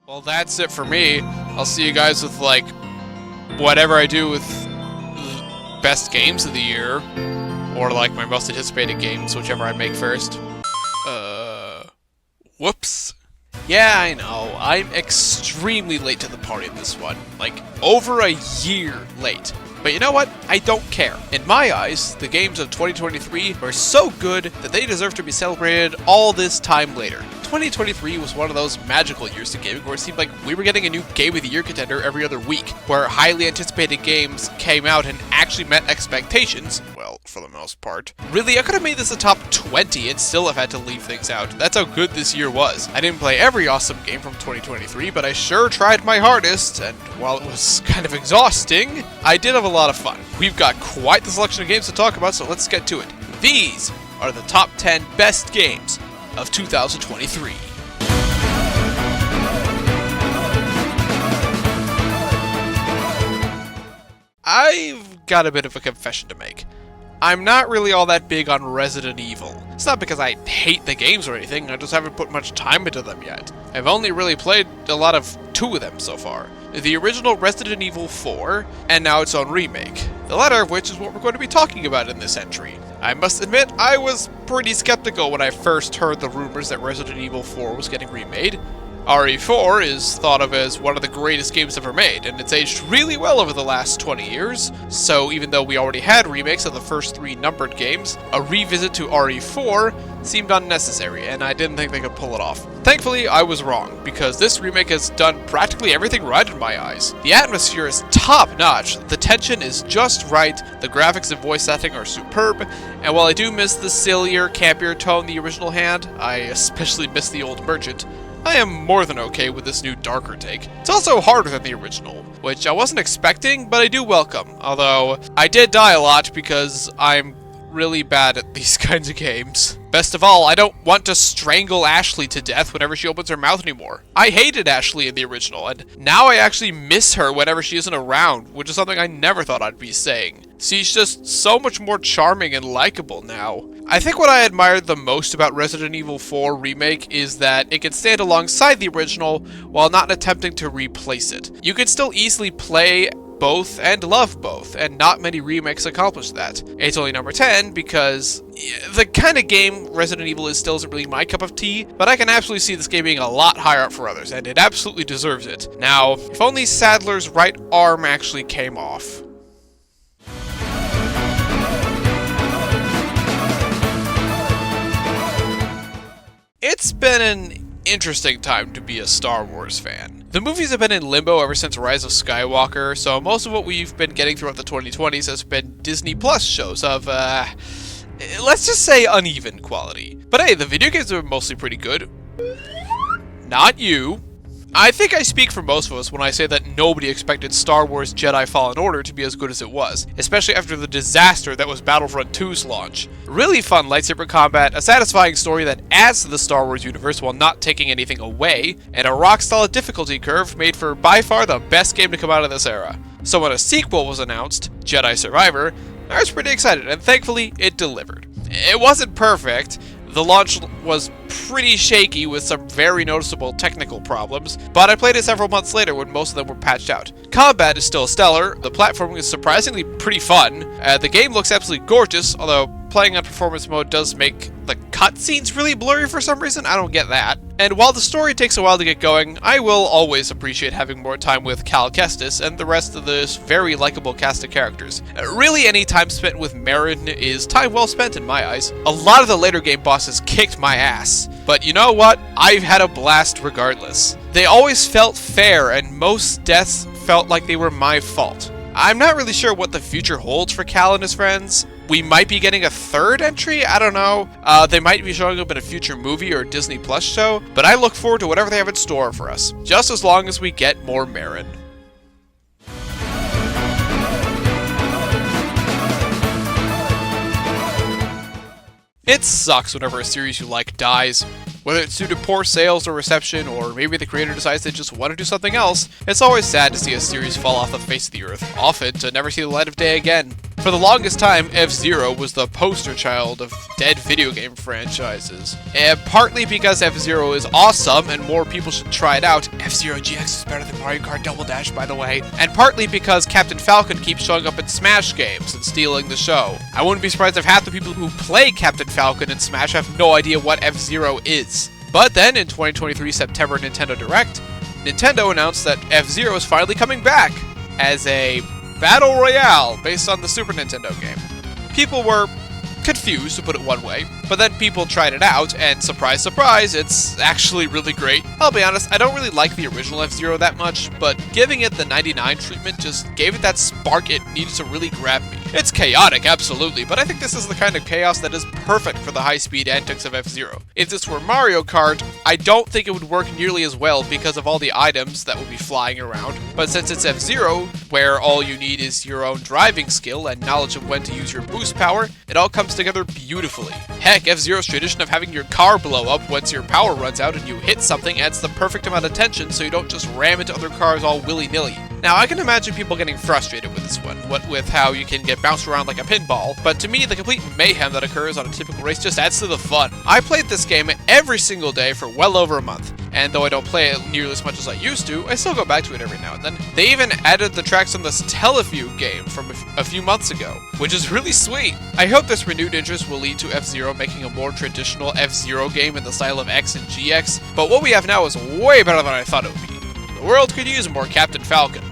Well, that's it for me. I'll see you guys with, like, whatever I do with the best games of the year. Or, like, my most anticipated games, whichever I make first. Whoops. Yeah, I know. I'm extremely late to the party in this one. Like, over a year late. But you know what? I don't care. In my eyes, the games of 2023 are so good that they deserve to be celebrated all this time later. 2023 was one of those magical years to gaming where it seemed like we were getting a new Game of the Year contender every other week, where highly anticipated games came out and actually met expectations. Well, for the most part. Really, I could have made this a top 20 and still have had to leave things out. That's how good this year was. I didn't play every awesome game from 2023, but I sure tried my hardest, and while it was kind of exhausting, I did have a lot of fun. We've got quite the selection of games to talk about, so let's get to it. These are the top 10 best games of 2023. I've got a bit of a confession to make. I'm not really all that big on Resident Evil. It's not because I hate the games or anything, I just haven't put much time into them yet. I've only really played a lot of two of them so far. The original Resident Evil 4, and now its own remake. The latter of which is what we're going to be talking about in this entry. I must admit, I was pretty skeptical when I first heard the rumors that Resident Evil 4 was getting remade. RE4 is thought of as one of the greatest games ever made, and it's aged really well over the last 20 years, so even though we already had remakes of the first three numbered games, a revisit to RE4 seemed unnecessary, and I didn't think they could pull it off. Thankfully, I was wrong, because this remake has done practically everything right in my eyes. The atmosphere is top-notch, the tension is just right, the graphics and voice acting are superb, and while I do miss the sillier, campier tone the original had, I especially miss the old merchant, I am more than okay with this new darker take. It's also harder than the original, which I wasn't expecting, but I do welcome, although I did die a lot because I'm really bad at these kinds of games. Best of all, I don't want to strangle Ashley to death whenever she opens her mouth anymore. I hated Ashley in the original, and now I actually miss her whenever she isn't around, which is something I never thought I'd be saying. She's just so much more charming and likable now. I think what I admired the most about Resident Evil 4 Remake is that it can stand alongside the original while not attempting to replace it. You can still easily play both and love both, and not many remakes accomplish that. It's only number 10 because the kind of game Resident Evil is still isn't really my cup of tea, but I can absolutely see this game being a lot higher up for others, and it absolutely deserves it. Now, if only Sadler's right arm actually came off. It's been an interesting time to be a Star Wars fan. The movies have been in limbo ever since Rise of Skywalker, so most of what we've been getting throughout the 2020s has been Disney Plus shows of, let's just say uneven quality. But hey, the video games are mostly pretty good. Not you. I think I speak for most of us when I say that nobody expected Star Wars Jedi Fallen Order to be as good as it was, especially after the disaster that was Battlefront 2's launch. Really fun lightsaber combat, a satisfying story that adds to the Star Wars universe while not taking anything away, and a rock-solid difficulty curve made for by far the best game to come out of this era. So when a sequel was announced, Jedi Survivor, I was pretty excited, and thankfully it delivered. It wasn't perfect. The launch was pretty shaky with some very noticeable technical problems, but I played it several months later when most of them were patched out. Combat is still stellar, the platforming is surprisingly pretty fun, the game looks absolutely gorgeous, although playing on performance mode does make the cutscenes really blurry for some reason, I don't get that. And while the story takes a while to get going, I will always appreciate having more time with Cal Kestis and the rest of this very likable cast of characters. Really, any time spent with Merrin is time well spent in my eyes. A lot of the later game bosses kicked my ass, but you know what? I've had a blast regardless. They always felt fair, and most deaths felt like they were my fault. I'm not really sure what the future holds for Cal and his friends. We might be getting a third entry, I don't know. They might be showing up in a future movie or Disney Plus show, but I look forward to whatever they have in store for us, just as long as we get more Merrin. It sucks whenever a series you like dies. Whether it's due to poor sales or reception, or maybe the creator decides they just want to do something else, it's always sad to see a series fall off the face of the earth, often to never see the light of day again. For For the longest time, F-Zero was the poster child of dead video game franchises. And partly because F-Zero is awesome and more people should try it out. F-Zero GX is better than Mario Kart Double Dash, by the way. And partly because Captain Falcon keeps showing up in Smash games and stealing the show. I wouldn't be surprised if half the people who play Captain Falcon in Smash have no idea what F-Zero is. But then, in 2023 September Nintendo Direct, Nintendo announced that F-Zero is finally coming back as a Battle Royale based on the Super Nintendo game. People were confused, to put it one way, but then people tried it out, and surprise, surprise, it's actually really great. I'll be honest, I don't really like the original F-Zero that much, but giving it the 99 treatment just gave it that spark it needed to really grab me. It's chaotic, absolutely, but I think this is the kind of chaos that is perfect for the high-speed antics of F-Zero. If this were Mario Kart, I don't think it would work nearly as well because of all the items that would be flying around, but since it's F-Zero, where all you need is your own driving skill and knowledge of when to use your boost power, it all comes together beautifully. Heck, F-Zero's tradition of having your car blow up once your power runs out and you hit something adds the perfect amount of tension so you don't just ram into other cars all willy-nilly. Now, I can imagine people getting frustrated with this one, what with how you can get bounced around like a pinball, but to me, the complete mayhem that occurs on a typical race just adds to the fun. I played this game every single day for well over a month, and though I don't play it nearly as much as I used to, I still go back to it every now and then. They even added the tracks on this Teleview game from a few months ago, which is really sweet. I hope this renewed interest will lead to F-Zero making a more traditional F-Zero game in the style of X and GX, but what we have now is way better than I thought it would be. The world could use more Captain Falcon.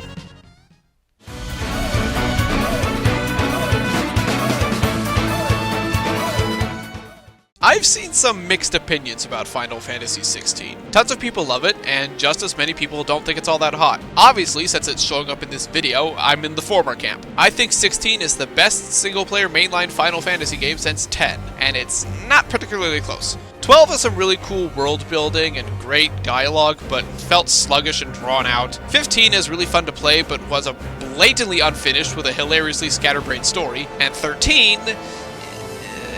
I've seen some mixed opinions about Final Fantasy XVI. Tons of people love it, and just as many people don't think it's all that hot. Obviously, since it's showing up in this video, I'm in the former camp. I think 16 is the best single-player mainline Final Fantasy game since 10, and it's not particularly close. 12 has some really cool world building and great dialogue, but felt sluggish and drawn out. 15 is really fun to play, but was a blatantly unfinished with a hilariously scatterbrained story. And 13...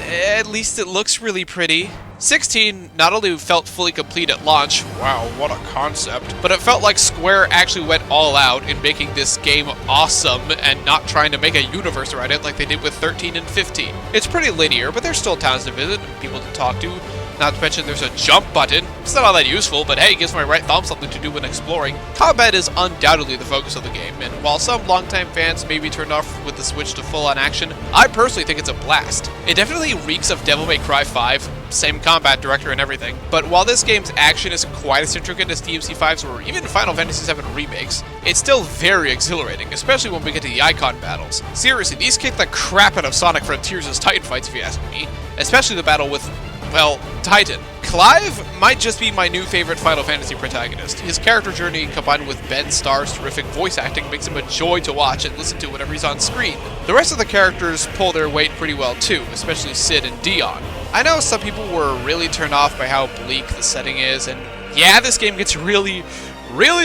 at least it looks really pretty. 16 not only felt fully complete at launch, wow, what a concept, but it felt like Square actually went all out in making this game awesome and not trying to make a universe around it like they did with 13 and 15. It's pretty linear, but there's still towns to visit and people to talk to. Not to mention there's a jump button. It's not all that useful, but hey, it gives my right thumb something to do when exploring. Combat is undoubtedly the focus of the game, and while some longtime fans may be turned off with the switch to full-on action, I personally think it's a blast. It definitely reeks of Devil May Cry 5, same combat director and everything, but while this game's action isn't quite as intricate as DMC5's or even Final Fantasy VII remakes, it's still very exhilarating, especially when we get to the icon battles. Seriously, these kick the crap out of Sonic Frontiers' Titan fights if you ask me, especially the battle with, well, Titan. Clive might just be my new favorite Final Fantasy protagonist. His character journey combined with Ben Starr's terrific voice acting makes him a joy to watch and listen to whenever he's on screen. The rest of the characters pull their weight pretty well too, especially Sid and Dion. I know some people were really turned off by how bleak the setting is, and yeah, this game gets really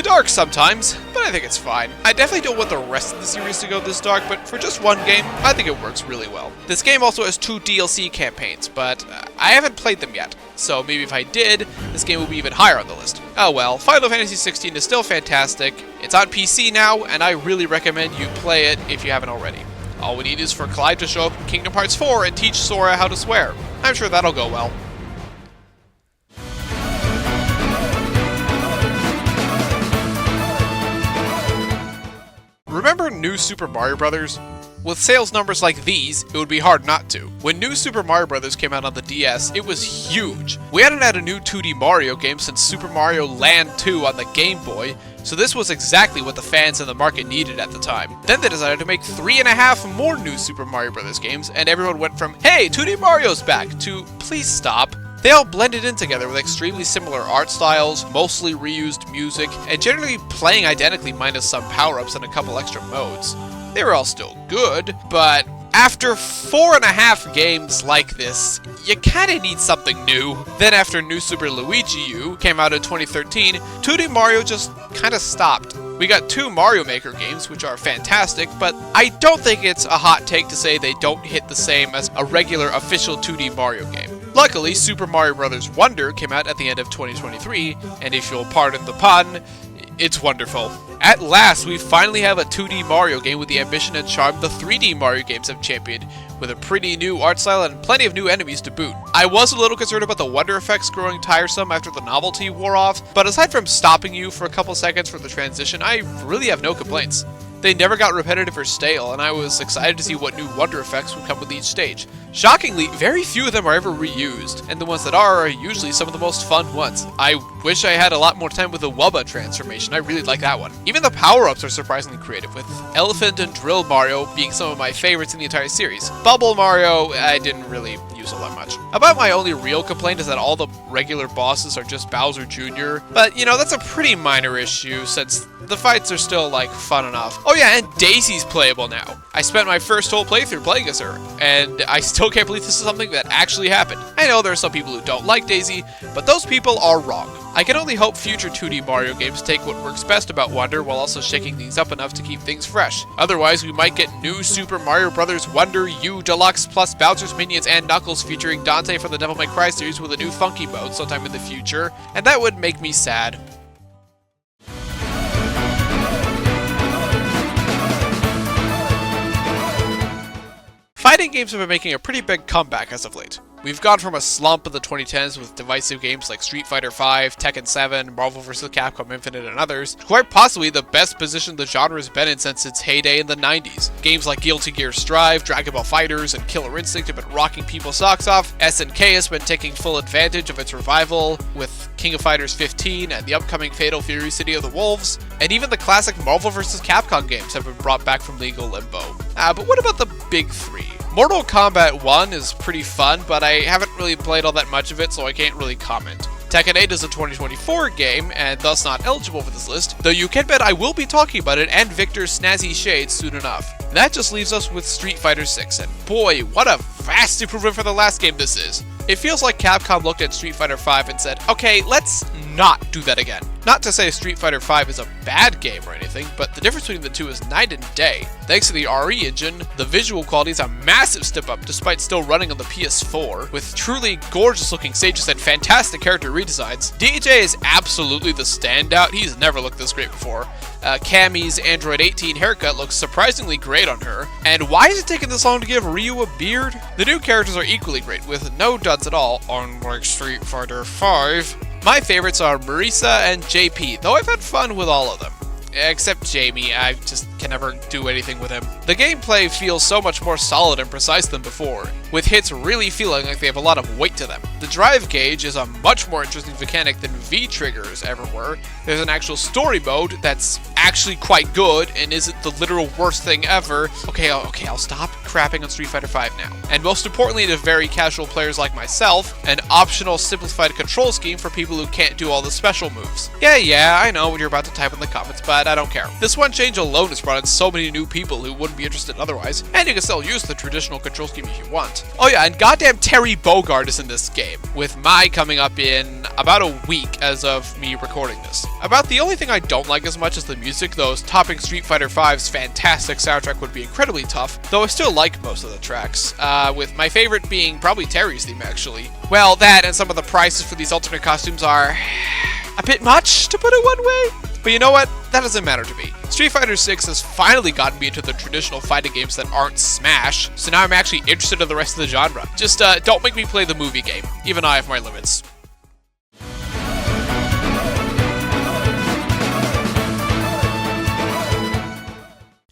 dark sometimes, but I think it's fine. I definitely don't want the rest of the series to go this dark, but for just one game, I think it works really well. This game also has 2 DLC campaigns, but I haven't played them yet, so maybe if I did, this game would be even higher on the list. Oh well, Final Fantasy XVI is still fantastic. It's on PC now, and I really recommend you play it if you haven't already. All we need is for Clive to show up in Kingdom Hearts 4 and teach Sora how to swear. I'm sure that'll go well. Remember New Super Mario Bros.? With sales numbers like these, it would be hard not to. When New Super Mario Bros. Came out on the DS, it was huge. We hadn't had a new 2D Mario game since Super Mario Land 2 on the Game Boy, so this was exactly what the fans in the market needed at the time. Then they decided to make 3.5 more New Super Mario Bros. Games, and everyone went from, hey, 2D Mario's back, to, please stop. They all blended in together with extremely similar art styles, mostly reused music, and generally playing identically minus some power-ups and a couple extra modes. They were all still good, but after 4.5 games like this, you kinda need something new. Then after New Super Luigi U came out in 2013, 2D Mario just kinda stopped. We got 2 Mario Maker games, which are fantastic, but I don't think it's a hot take to say they don't hit the same as a regular official 2D Mario game. Luckily, Super Mario Bros. Wonder came out at the end of 2023, and if you'll pardon the pun, It's wonderful. At last, we finally have a 2D Mario game with the ambition and charm the 3D Mario games have championed, with a pretty new art style and plenty of new enemies to boot. I was a little concerned about the wonder effects growing tiresome after the novelty wore off, but aside from stopping you for a couple seconds for the transition, I really have no complaints. They never got repetitive or stale, and I was excited to see what new wonder effects would come with each stage. Shockingly, very few of them are ever reused, and the ones that are usually some of the most fun ones. I wish I had a lot more time with the Wubba transformation. I really like that one. Even the power-ups are surprisingly creative, with Elephant and Drill Mario being some of my favorites in the entire series. Bubble Mario, I didn't really use all that much. About my only real complaint is that all the regular bosses are just Bowser Jr., but you know, that's a pretty minor issue since the fights are still like fun enough. Oh yeah, and Daisy's playable now. I spent my first whole playthrough playing as her, and I still can't believe this is something that actually happened. I know there are some people who don't like Daisy, but those people are wrong. I can only hope future 2D Mario games take what works best about Wonder while also shaking things up enough to keep things fresh. Otherwise, we might get new Super Mario Bros. Wonder U Deluxe plus Bowser's Minions and Knuckles featuring Dante from the Devil May Cry series with a new funky mode sometime in the future, and that would make me sad. Fighting games have been making a pretty big comeback as of late. We've gone from a slump in the 2010s with divisive games like Street Fighter V, Tekken 7, Marvel vs. Capcom Infinite, and others, to quite possibly the best position the genre has been in since its heyday in the 90s. Games like Guilty Gear Strive, Dragon Ball FighterZ, and Killer Instinct have been rocking people's socks off. SNK has been taking full advantage of its revival with King of Fighters 15 and the upcoming Fatal Fury City of the Wolves, and even the classic Marvel vs. Capcom games have been brought back from legal limbo. But what about the big three? Mortal Kombat 1 is pretty fun, but I haven't really played all that much of it, so I can't really comment. Tekken 8 is a 2024 game, and thus not eligible for this list, though you can bet I will be talking about it and Victor's snazzy shades soon enough. That just leaves us with Street Fighter 6, and boy, what a vast improvement from the last game this is. It feels like Capcom looked at Street Fighter V and said, okay, let's not do that again. Not to say Street Fighter V is a bad game or anything, but the difference between the two is night and day. Thanks to the RE engine, the visual quality is a massive step up despite still running on the PS4, with truly gorgeous looking stages and fantastic character redesigns. DJ is absolutely the standout. He's never looked this great before. Cammy's Android 18 haircut looks surprisingly great on her. And why is it taking this long to give Ryu a beard? The new characters are equally great, with no duds at all, unlike Street Fighter V. My favorites are Marisa and JP, though I've had fun with all of them. Except Jamie, I just can never do anything with him. The gameplay feels so much more solid and precise than before, with hits really feeling like they have a lot of weight to them. The drive gauge is a much more interesting mechanic than V-triggers ever were. There's an actual story mode that's actually quite good and isn't the literal worst thing ever. Okay, I'll stop crapping on Street Fighter V now. And most importantly to very casual players like myself, an optional simplified control scheme for people who can't do all the special moves. Yeah, I know what you're about to type in the comments, but I don't care. This one change alone has brought in so many new people who wouldn't be interested otherwise, and you can still use the traditional control scheme if you want. Oh yeah, and goddamn Terry Bogard is in this game, with Mai coming up in about a week as of me recording this. About the only thing I don't like as much is the music, though topping Street Fighter V's fantastic soundtrack would be incredibly tough, though I still like most of the tracks, with my favorite being probably Terry's theme actually. Well, that and some of the prices for these alternate costumes are a bit much, to put it one way. But you know what? That doesn't matter to me. Street Fighter 6 has finally gotten me into the traditional fighting games that aren't Smash, so now I'm actually interested in the rest of the genre. Just don't make me play the movie game. Even I have my limits.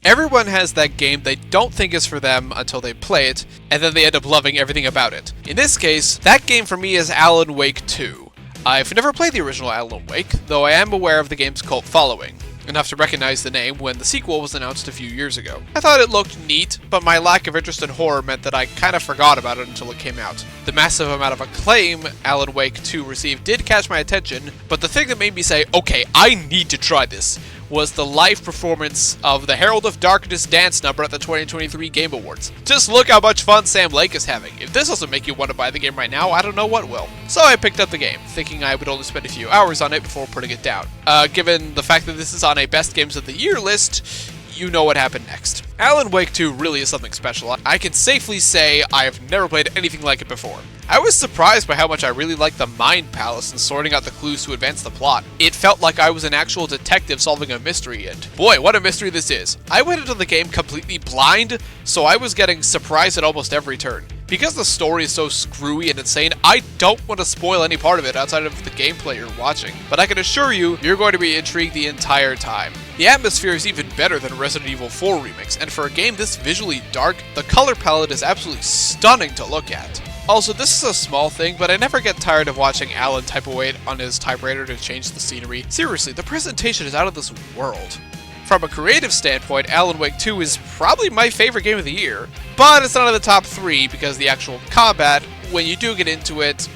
Everyone has that game they don't think is for them until they play it, and then they end up loving everything about it. In this case, that game for me is Alan Wake 2. I've never played the original Alan Wake, though I am aware of the game's cult following, enough to recognize the name when the sequel was announced a few years ago. I thought it looked neat, but my lack of interest in horror meant that I kind of forgot about it until it came out. The massive amount of acclaim Alan Wake 2 received did catch my attention, but the thing that made me say, okay, I need to try this, was the live performance of the Herald of Darkness dance number at the 2023 Game Awards. Just look how much fun Sam Lake is having. If this doesn't make you want to buy the game right now, I don't know what will. So I picked up the game, thinking I would only spend a few hours on it before putting it down. Given the fact that this is on a Best Games of the Year list, you know what happened next. Alan Wake 2 really is something special. I can safely say I have never played anything like it before. I was surprised by how much I really liked the Mind Palace and sorting out the clues to advance the plot. It felt like I was an actual detective solving a mystery, and boy, what a mystery this is. I went into the game completely blind, so I was getting surprised at almost every turn. Because the story is so screwy and insane, I don't want to spoil any part of it outside of the gameplay you're watching, but I can assure you, you're going to be intrigued the entire time. The atmosphere is even better than Resident Evil 4 Remix, and for a game this visually dark, the color palette is absolutely stunning to look at. Also, this is a small thing, but I never get tired of watching Alan type away on his typewriter to change the scenery. Seriously, the presentation is out of this world. From a creative standpoint, Alan Wake 2 is probably my favorite game of the year, but it's not in the top 3 because the actual combat, when you do get into it,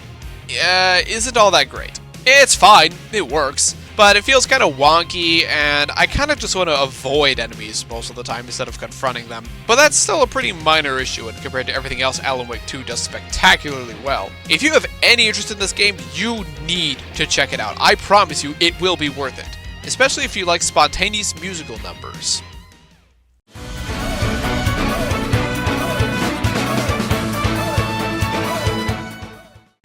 isn't all that great. It's fine, it works, but it feels kind of wonky, and I kind of just want to avoid enemies most of the time instead of confronting them. But that's still a pretty minor issue, and compared to everything else, Alan Wake 2 does spectacularly well. If you have any interest in this game, you need to check it out. I promise you, it will be worth it. Especially if you like spontaneous musical numbers.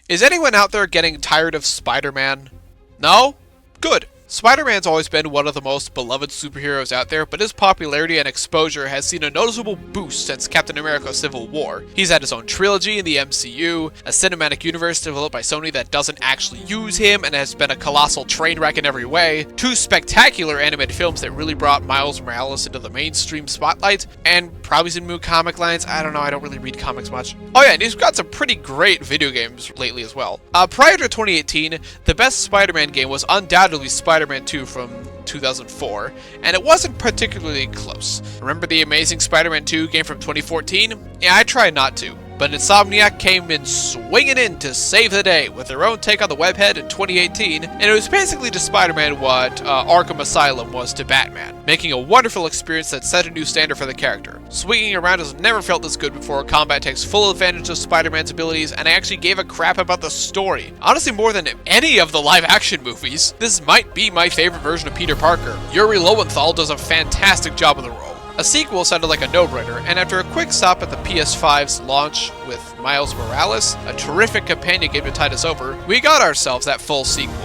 Is anyone out there getting tired of Spider-Man? No? Good. Spider-Man's always been one of the most beloved superheroes out there, but his popularity and exposure has seen a noticeable boost since Captain America Civil War. He's had his own trilogy in the MCU, a cinematic universe developed by Sony that doesn't actually use him and has been a colossal train wreck in every way, 2 spectacular animated films that really brought Miles Morales into the mainstream spotlight, and probably some new comic lines. I don't know, I don't really read comics much. Oh yeah, and he's got some pretty great video games lately as well. Prior to 2018, the best Spider-Man game was undoubtedly Spider-Man 2 from 2004, and it wasn't particularly close. Remember the amazing Spider-Man 2 game from 2014? Yeah, I tried not to, but Insomniac came in swinging in to save the day with their own take on the webhead in 2018, and it was basically to Spider-Man what Arkham Asylum was to Batman, making a wonderful experience that set a new standard for the character. Swinging around has never felt this good before. Combat takes full advantage of Spider-Man's abilities, and I actually gave a crap about the story. Honestly, more than any of the live-action movies. This might be my favorite version of Peter Parker. Yuri Lowenthal does a fantastic job of the role. A sequel sounded like a no-brainer, and after a quick stop at the PS5's launch with Miles Morales, a terrific companion game to tide us over, we got ourselves that full sequel.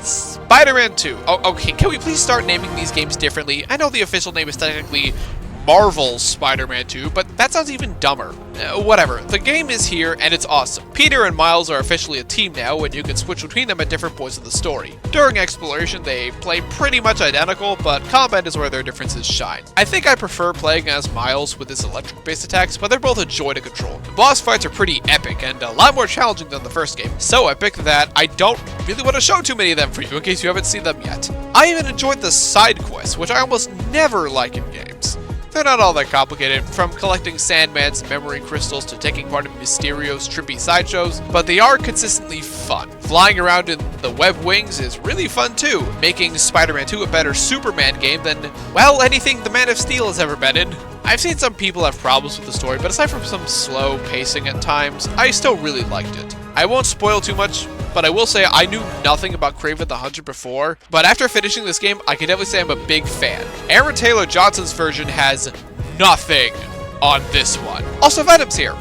Spider-Man 2. Oh, okay, can we please start naming these games differently? I know the official name is technically Marvel's Spider-Man 2, but that sounds even dumber. Whatever, the game is here and it's awesome. Peter and Miles are officially a team now, and you can switch between them at different points of the story. During exploration, they play pretty much identical, but combat is where their differences shine. I think I prefer playing as Miles with his electric-based attacks, but they're both a joy to control. The boss fights are pretty epic and a lot more challenging than the first game. So epic that I don't really want to show too many of them for you in case you haven't seen them yet. I even enjoyed the side quests, which I almost never like in games. They're not all that complicated, from collecting Sandman's memory crystals to taking part in Mysterio's trippy sideshows, but they are consistently fun. Flying around in the web wings is really fun too, making Spider-Man 2 a better Superman game than, well, anything the Man of Steel has ever been in. I've seen some people have problems with the story, but aside from some slow pacing at times, I still really liked it. I won't spoil too much, but I will say I knew nothing about Kraven the Hunter before, but after finishing this game, I can definitely say I'm a big fan. Aaron Taylor Johnson's version has nothing on this one. Also, Venom's here.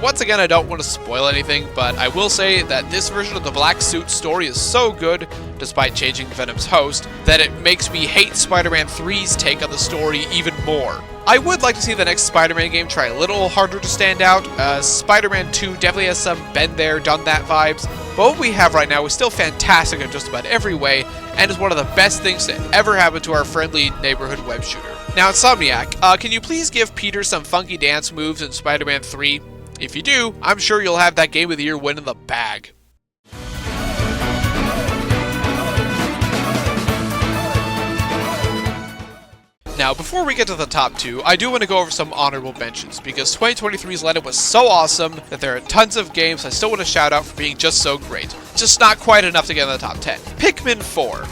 Once again, I don't want to spoil anything, but I will say that this version of the Black Suit story is so good, despite changing Venom's host, that it makes me hate Spider-Man 3's take on the story even more. I would like to see the next Spider-Man game try a little harder to stand out. Spider-Man 2 definitely has some been there, done that vibes, but what we have right now is still fantastic in just about every way, and is one of the best things to ever happen to our friendly neighborhood web shooter. Now, Insomniac, can you please give Peter some funky dance moves in Spider-Man 3? If you do, I'm sure you'll have that Game of the Year win in the bag. Now, before we get to the top 2, I do want to go over some honorable mentions, because 2023's lineup was so awesome that there are tons of games I still want to shout out for being just so great. Just not quite enough to get in the top 10. Pikmin 4.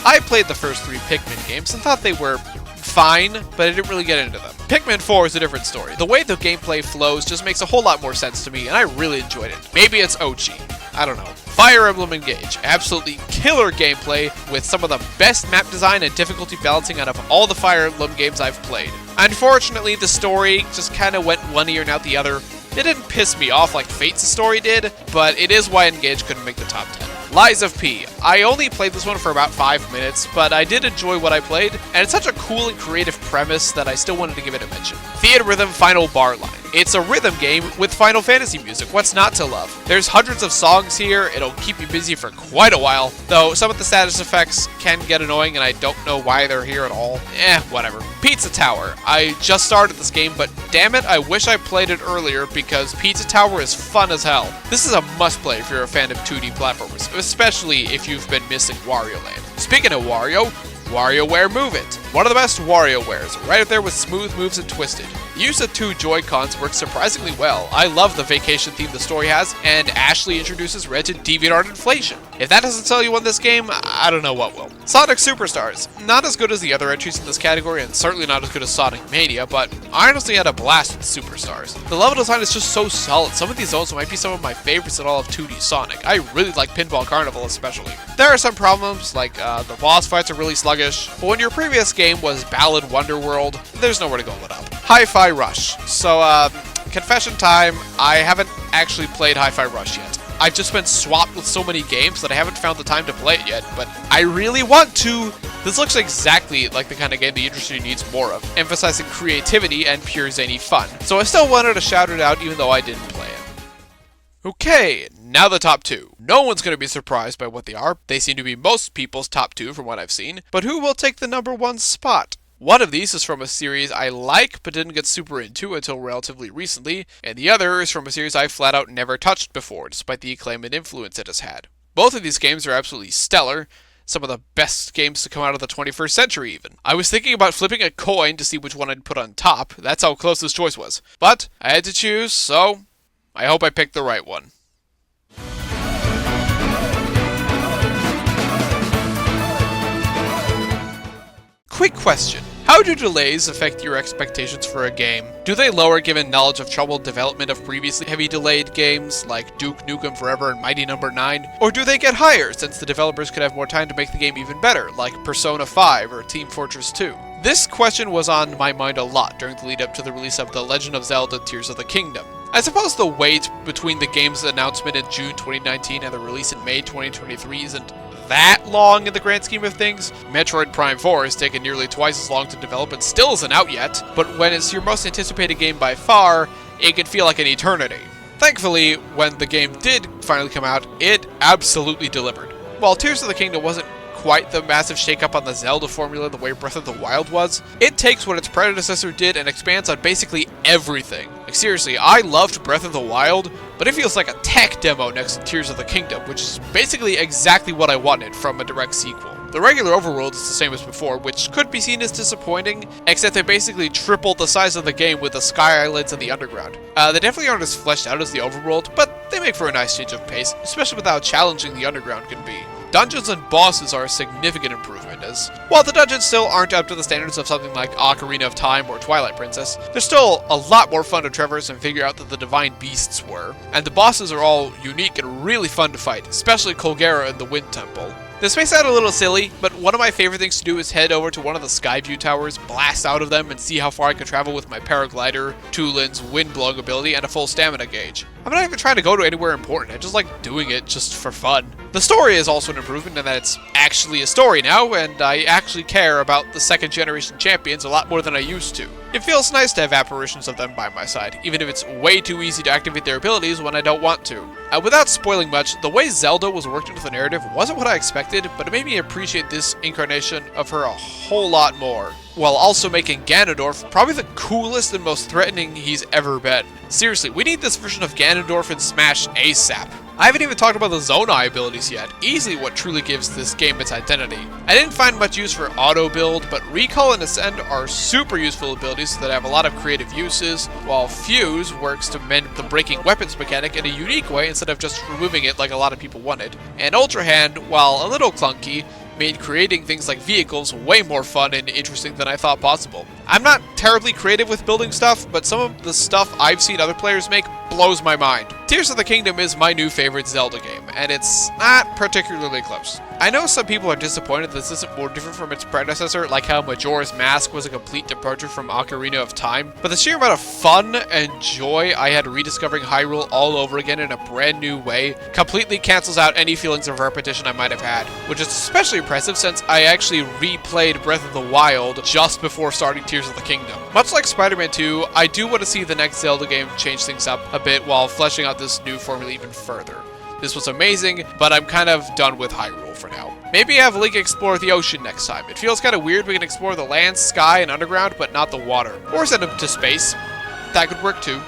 I played the first 3 Pikmin games and thought they were fine, but I didn't really get into them. Pikmin 4 is a different story. The way the gameplay flows just makes a whole lot more sense to me, and I really enjoyed it. Maybe it's OG. I don't know. Fire Emblem Engage. Absolutely killer gameplay with some of the best map design and difficulty balancing out of all the Fire Emblem games I've played. Unfortunately, the story just kind of went one ear and out the other. It didn't piss me off like Fate's story did, but it is why Engage couldn't make the top 10. Lies of P. I only played this one for about 5 minutes, but I did enjoy what I played, and it's such a cool and creative premise that I still wanted to give it a mention. Theatrhythm Final Bar Line. It's a rhythm game with Final Fantasy music, what's not to love? There's hundreds of songs here, it'll keep you busy for quite a while, though some of the status effects can get annoying and I don't know why they're here at all. Whatever. Pizza Tower. I just started this game, but damn it, I wish I played it earlier because Pizza Tower is fun as hell. This is a must-play if you're a fan of 2D platformers, especially if you've been missing Wario Land. Speaking of Wario, WarioWare Move It. One of the best WarioWares, right up there with Smooth Moves and Twisted. The use of 2 Joy-Cons works surprisingly well. I love the vacation theme the story has, and Ashley introduces Red to DeviantArt Inflation. If that doesn't sell you on this game, I don't know what will. Sonic Superstars. Not as good as the other entries in this category, and certainly not as good as Sonic Mania, but I honestly had a blast with Superstars. The level design is just so solid. Some of these zones might be some of my favorites in all of 2D Sonic. I really like Pinball Carnival especially. There are some problems, like the boss fights are really sluggish, but when your previous game was Ballad Wonderworld, there's nowhere to go but up. Hi-Fi Rush. So, confession time, I haven't actually played Hi-Fi Rush yet. I've just been swamped with so many games that I haven't found the time to play it yet, but I really want to. This looks exactly like the kind of game the industry needs more of, emphasizing creativity and pure zany fun. So I still wanted to shout it out even though I didn't play it. Okay, now the top 2. No one's going to be surprised by what they are. They seem to be most people's top 2 from what I've seen, but who will take the number 1 spot? One of these is from a series I like but didn't get super into until relatively recently, and the other is from a series I flat out never touched before, despite the acclaim and influence it has had. Both of these games are absolutely stellar, some of the best games to come out of the 21st century even. I was thinking about flipping a coin to see which one I'd put on top, that's how close this choice was. But I had to choose, so I hope I picked the right one. Quick question. How do delays affect your expectations for a game? Do they lower given knowledge of troubled development of previously heavy delayed games like Duke Nukem Forever and Mighty No. 9? Or do they get higher since the developers could have more time to make the game even better, like Persona 5 or Team Fortress 2? This question was on my mind a lot during the lead up to the release of The Legend of Zelda Tears of the Kingdom. I suppose the wait between the game's announcement in June 2019 and the release in May 2023 isn't that long in the grand scheme of things. Metroid Prime 4 has taken nearly twice as long to develop and still isn't out yet, but when it's your most anticipated game by far, it can feel like an eternity. Thankfully, when the game did finally come out, it absolutely delivered. While Tears of the Kingdom wasn't quite the massive shakeup on the Zelda formula the way Breath of the Wild was, it takes what its predecessor did and expands on basically everything. Like seriously, I loved Breath of the Wild, but it feels like a tech demo next to Tears of the Kingdom, which is basically exactly what I wanted from a direct sequel. The regular overworld is the same as before, which could be seen as disappointing, except they basically tripled the size of the game with the Sky Islands and the Underground. They definitely aren't as fleshed out as the overworld, but they make for a nice change of pace, especially with how challenging the Underground can be. Dungeons and bosses are a significant improvement, as while the dungeons still aren't up to the standards of something like Ocarina of Time or Twilight Princess, they're still a lot more fun to traverse and figure out than the Divine Beasts were, and the bosses are all unique and really fun to fight, especially Colgera and the Wind Temple. This may sound a little silly, but one of my favorite things to do is head over to one of the Skyview towers, blast out of them, and see how far I can travel with my paraglider, Tulin's wind-blowing ability, and a full stamina gauge. I'm not even trying to go to anywhere important, I just like doing it just for fun. The story is also an improvement in that it's actually a story now, and I actually care about the second generation champions a lot more than I used to. It feels nice to have apparitions of them by my side, even if it's way too easy to activate their abilities when I don't want to. Without spoiling much, the way Zelda was worked into the narrative wasn't what I expected, but it made me appreciate this incarnation of her a whole lot more, while also making Ganondorf probably the coolest and most threatening he's ever been. Seriously, we need this version of Ganondorf in Smash ASAP. I haven't even talked about the Zonai abilities yet, easily what truly gives this game its identity. I didn't find much use for auto build, but Recall and Ascend are super useful abilities that have a lot of creative uses, while Fuse works to mend the breaking weapons mechanic in a unique way instead of just removing it like a lot of people wanted. And Ultra Hand, while a little clunky, made creating things like vehicles way more fun and interesting than I thought possible. I'm not terribly creative with building stuff, but some of the stuff I've seen other players make blows my mind. Tears of the Kingdom is my new favorite Zelda game, and it's not particularly close. I know some people are disappointed this isn't more different from its predecessor, like how Majora's Mask was a complete departure from Ocarina of Time, but the sheer amount of fun and joy I had rediscovering Hyrule all over again in a brand new way completely cancels out any feelings of repetition I might have had, which is especially impressive since I actually replayed Breath of the Wild just before starting Tears of the Kingdom. Much like Spider-Man 2, I do want to see the next Zelda game change things up a bit while fleshing out this new formula even further. This was amazing, but I'm kind of done with Hyrule for now. Maybe have Link explore the ocean next time. It feels kind of weird we can explore the land, sky, and underground, but not the water. Or send him to space. That could work too.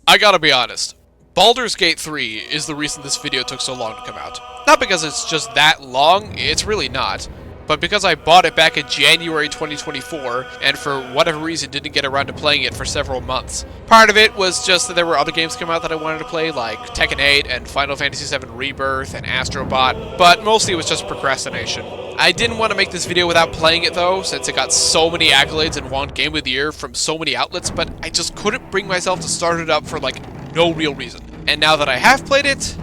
I gotta be honest. Baldur's Gate 3 is the reason this video took so long to come out. Not because it's just that long, it's really not. But because I bought it back in January 2024, and for whatever reason didn't get around to playing it for several months. Part of it was just that there were other games come out that I wanted to play, like Tekken 8 and Final Fantasy VII Rebirth and Astro Bot, but mostly it was just procrastination. I didn't want to make this video without playing it though, since it got so many accolades and won Game of the Year from so many outlets, but I just couldn't bring myself to start it up for like no real reason. And now that I have played it,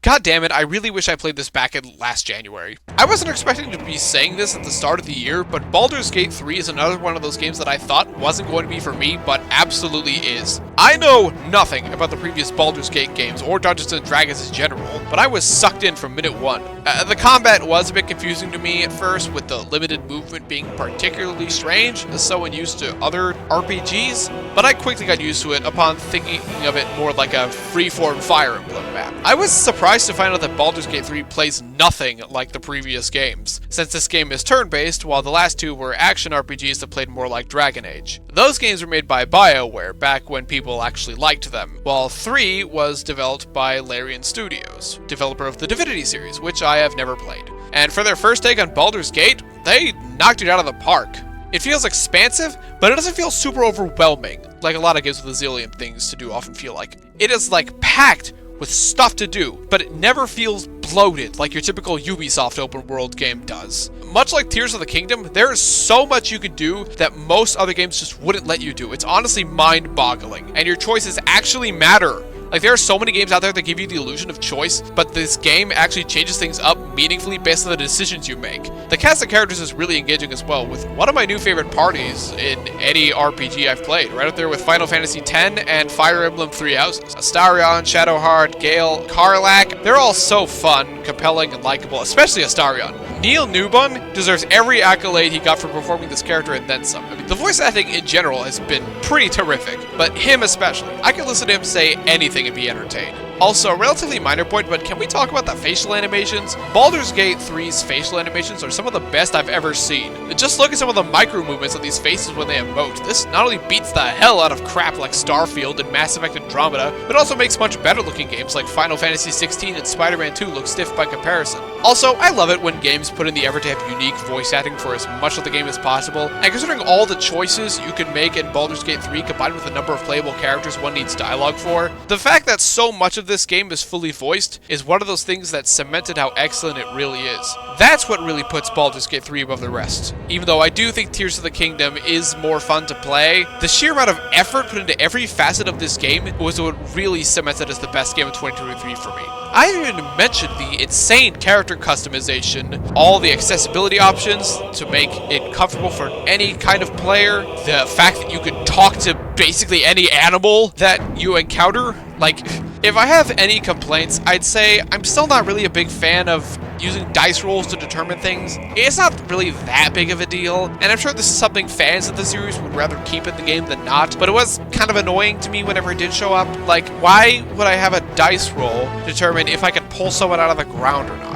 god damn it, I really wish I played this back in last January. I wasn't expecting to be saying this at the start of the year, but Baldur's Gate 3 is another one of those games that I thought wasn't going to be for me, but absolutely is. I know nothing about the previous Baldur's Gate games, or Dungeons & Dragons in general, but I was sucked in from minute one. The combat was a bit confusing to me at first, with the limited movement being particularly strange, as someone used to other RPGs, but I quickly got used to it upon thinking of it more like a freeform Fire Emblem map. I was surprised to find out that Baldur's Gate 3 plays nothing like the previous games, since this game is turn-based, while the last two were action RPGs that played more like Dragon Age. Those games were made by BioWare back when people actually liked them, while 3 was developed by Larian Studios, developer of the Divinity series, which I have never played. And for their first take on Baldur's Gate, they knocked it out of the park. It feels expansive, but it doesn't feel super overwhelming, like a lot of games with a zillion things to do often feel like. It is like packed with stuff to do, but it never feels bloated like your typical Ubisoft open world game does. Much like Tears of the Kingdom, there is so much you can do that most other games just wouldn't let you do. It's honestly mind-boggling, and your choices actually matter. Like, there are so many games out there that give you the illusion of choice, but this game actually changes things up meaningfully based on the decisions you make. The cast of characters is really engaging as well, with one of my new favorite parties in any RPG I've played, right up there with Final Fantasy X and Fire Emblem Three Houses. Astarion, Shadowheart, Gale, Karlach, they're all so fun, compelling, and likable, especially Astarion. Neil Newbon deserves every accolade he got for performing this character and then some. I mean, the voice acting in general has been pretty terrific, but him especially. I could listen to him say anything and be entertained. Also, a relatively minor point, but can we talk about the facial animations? Baldur's Gate 3's facial animations are some of the best I've ever seen. Just look at some of the micro movements of these faces when they emote. This not only beats the hell out of crap like Starfield and Mass Effect Andromeda, but also makes much better looking games like Final Fantasy XVI and Spider-Man 2 look stiff by comparison. Also, I love it when games put in the effort to have unique voice acting for as much of the game as possible, and considering all the choices you can make in Baldur's Gate 3 combined with the number of playable characters one needs dialogue for, the fact that so much of this game is fully voiced is one of those things that cemented how excellent it really is. That's what really puts Baldur's Gate 3 above the rest. Even though I do think Tears of the Kingdom is more fun to play, the sheer amount of effort put into every facet of this game was what really cemented as the best game of 2023 for me. I haven't even mentioned the insane character customization, all the accessibility options to make it comfortable for any kind of player, the fact that you could talk to basically any animal that you encounter. Like, if I have any complaints, I'd say I'm still not really a big fan of using dice rolls to determine things. It's not really that big of a deal, and I'm sure this is something fans of the series would rather keep in the game than not, but it was kind of annoying to me whenever it did show up. Like, why would I have a dice roll determine if I could pull someone out of the ground or not?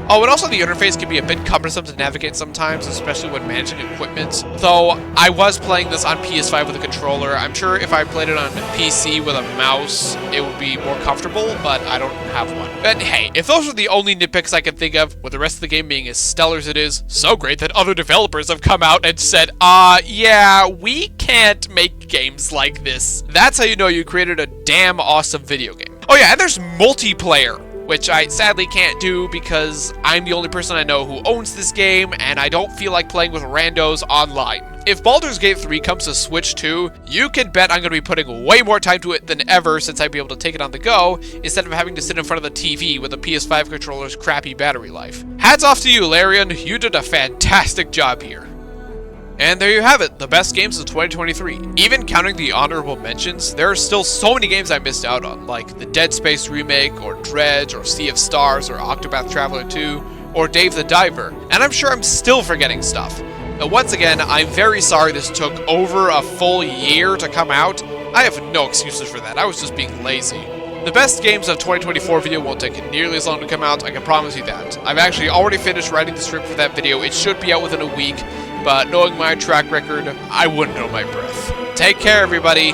Oh, and also the interface can be a bit cumbersome to navigate sometimes, especially when managing equipment. Though, I was playing this on PS5 with a controller. I'm sure if I played it on PC with a mouse, it would be more comfortable, but I don't have one. But hey, if those are the only nitpicks I can think of, with the rest of the game being as stellar as it is, so great that other developers have come out and said, yeah, we can't make games like this. That's how you know you created a damn awesome video game. Oh yeah, and there's multiplayer. which I sadly can't do because I'm the only person I know who owns this game, and I don't feel like playing with randos online. If Baldur's Gate 3 comes to Switch 2, you can bet I'm going to be putting way more time to it than ever since I'd be able to take it on the go, instead of having to sit in front of the TV with the PS5 controller's crappy battery life. Hats off to you, Larian, you did a fantastic job here. And there you have it, the best games of 2023. Even counting the honorable mentions, there are still so many games I missed out on, like the Dead Space remake, or Dredge, or Sea of Stars, or Octopath Traveler 2, or Dave the Diver, and I'm sure I'm still forgetting stuff. But once again, I'm very sorry this took over a full year to come out. I have no excuses for that, I was just being lazy. The best games of 2024 video won't take nearly as long to come out, I can promise you that. I've actually already finished writing the script for that video, it should be out within a week, but knowing my track record, I wouldn't know my breath. Take care, everybody.